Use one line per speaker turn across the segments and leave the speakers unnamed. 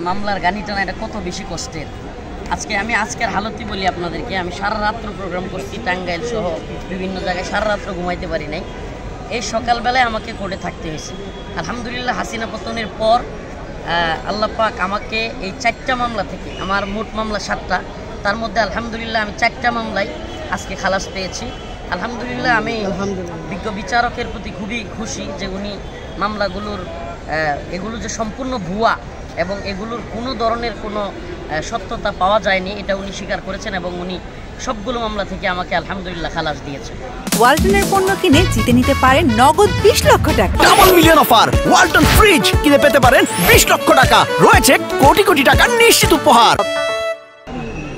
মামলার গানি টানা এটা কত বেশি কষ্টের। আজকের হালতই বলি আপনাদেরকে, আমি সারা রাত্র প্রোগ্রাম করছি টাঙ্গাইল সহ বিভিন্ন জায়গায়, সারা রাত্র ঘুমাইতে পারি নাই। এই সকালবেলায় আমাকে কোর্টে থাকতে হয়েছে। আলহামদুলিল্লাহ হাসিনা পতনের পর আল্লাহ পাক আমাকে এই 4টা মামলা থেকে, আমার মোট মামলা 7টা, তার মধ্যে আলহামদুলিল্লাহ আমি 4টা মামলায় আজকে খালাস পেয়েছি। আলহামদুলিল্লাহ আমি বিজ্ঞ বিচারকের প্রতি খুবই খুশি যে উনি মামলাগুলোর এগুলো যে সম্পূর্ণ ভুয়া এবং এগুলোর কোনো ধরনের কোনো সত্যতা পাওয়া যায়নি এটা উনি স্বীকার করেছেন এবং উনি সবগুলো মামলা থেকে আমাকে আলহামদুলিল্লাহ খালাস দিয়েছেন।
ওয়ালটনের পণ্য কিনে জিতে নিতে পারেন নগদ 20 লক্ষ টাকা।
Double million offer, Walton fridge কিনে পেতে পারেন 20 লক্ষ টাকা, রয়েছে কোটি কোটি টাকার নিশ্চিত উপহার।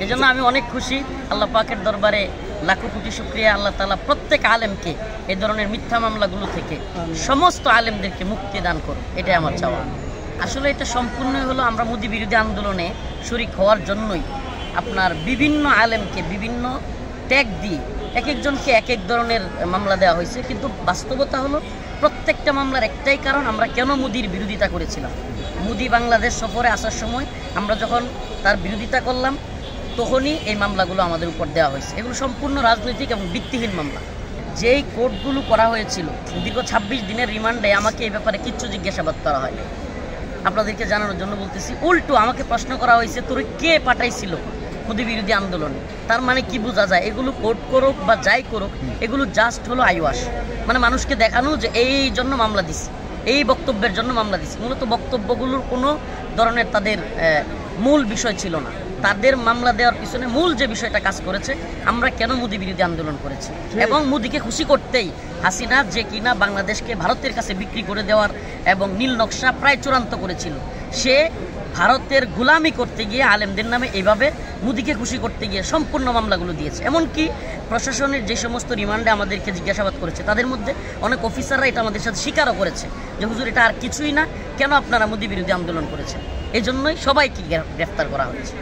এজন্য আমি অনেক খুশি, আল্লাহ পাকের দরবারে লাখো কোটি শুকরিয়া। আল্লাহ তাআলা প্রত্যেক আলেমকে এই ধরনের মিথ্যা মামলাগুলো থেকে সমস্ত আলেমদেরকে মুক্তি দান করুন, এটাই আমার চাওয়া। আসলে এটা সম্পূর্ণই হলো আমরা মোদি বিরোধী আন্দোলনে শরিক হওয়ার জন্যই আপনার বিভিন্ন আলেমকে বিভিন্ন ট্যাগ দিয়ে এক একজনকে এক এক ধরনের মামলা দেওয়া হয়েছে, কিন্তু বাস্তবতা হলো প্রত্যেকটা মামলার একটাই কারণ, আমরা কেন মোদির বিরোধিতা করেছিলাম। মোদি বাংলাদেশ সফরে আসার সময় আমরা যখন তার বিরোধিতা করলাম তখনই এই মামলাগুলো আমাদের উপর দেওয়া হয়েছে। এগুলো সম্পূর্ণ রাজনৈতিক এবং ভিত্তিহীন মামলা। যেই কোর্টগুলো করা হয়েছিল দীর্ঘ 26 দিনের রিমান্ডে আমাকে এই ব্যাপারে কিচ্ছু জিজ্ঞাসাবাদ করা হয়নি। আপনাদেরকে জানানোর জন্য বলতেছি, উল্টো আমাকে প্রশ্ন করা হয়েছে তোর কে পাঠাইছিল মোদি বিরোধী আন্দোলনে। তার মানে কি বোঝা যায়, এগুলো কোর্ট করুক বা যাই করুক এগুলো জাস্ট হলো আইওয়াশ, মানে মানুষকে দেখানো যে এই জন্য মামলা দিছি, এই বক্তব্যের জন্য মামলা দিছি। মূলত বক্তব্যগুলোর কোনো ধরনের তাদের মূল বিষয় ছিল না। তাদের মামলা দেওয়ার পিছনে মূল যে বিষয়টা কাজ করেছে, আমরা কেন মোদি বিরোধী আন্দোলন করেছি এবং মোদিকে খুশি করতেই হাসিনা যে কিনা বাংলাদেশকে ভারতের কাছে বিক্রি করে দেওয়ার এবং নীল নকশা প্রায় চূড়ান্ত করেছিল, সে ভারতের গোলামি করতে গিয়ে আলেমদের নামে এইভাবে মোদিকে খুশি করতে গিয়ে সম্পূর্ণ মামলাগুলো দিয়েছে। এমনকি প্রশাসনের যে সমস্ত রিমান্ডে আমাদেরকে জিজ্ঞাসাবাদ করেছে তাদের মধ্যে অনেক অফিসাররা এটা আমাদের সাথে স্বীকারও করেছে যে হুজুর এটা আর কিছুই না, কেন আপনারা মোদি বিরোধী আন্দোলন করেছেন। এই জন্যই সবাইকে গ্রেফতার করা হয়েছে।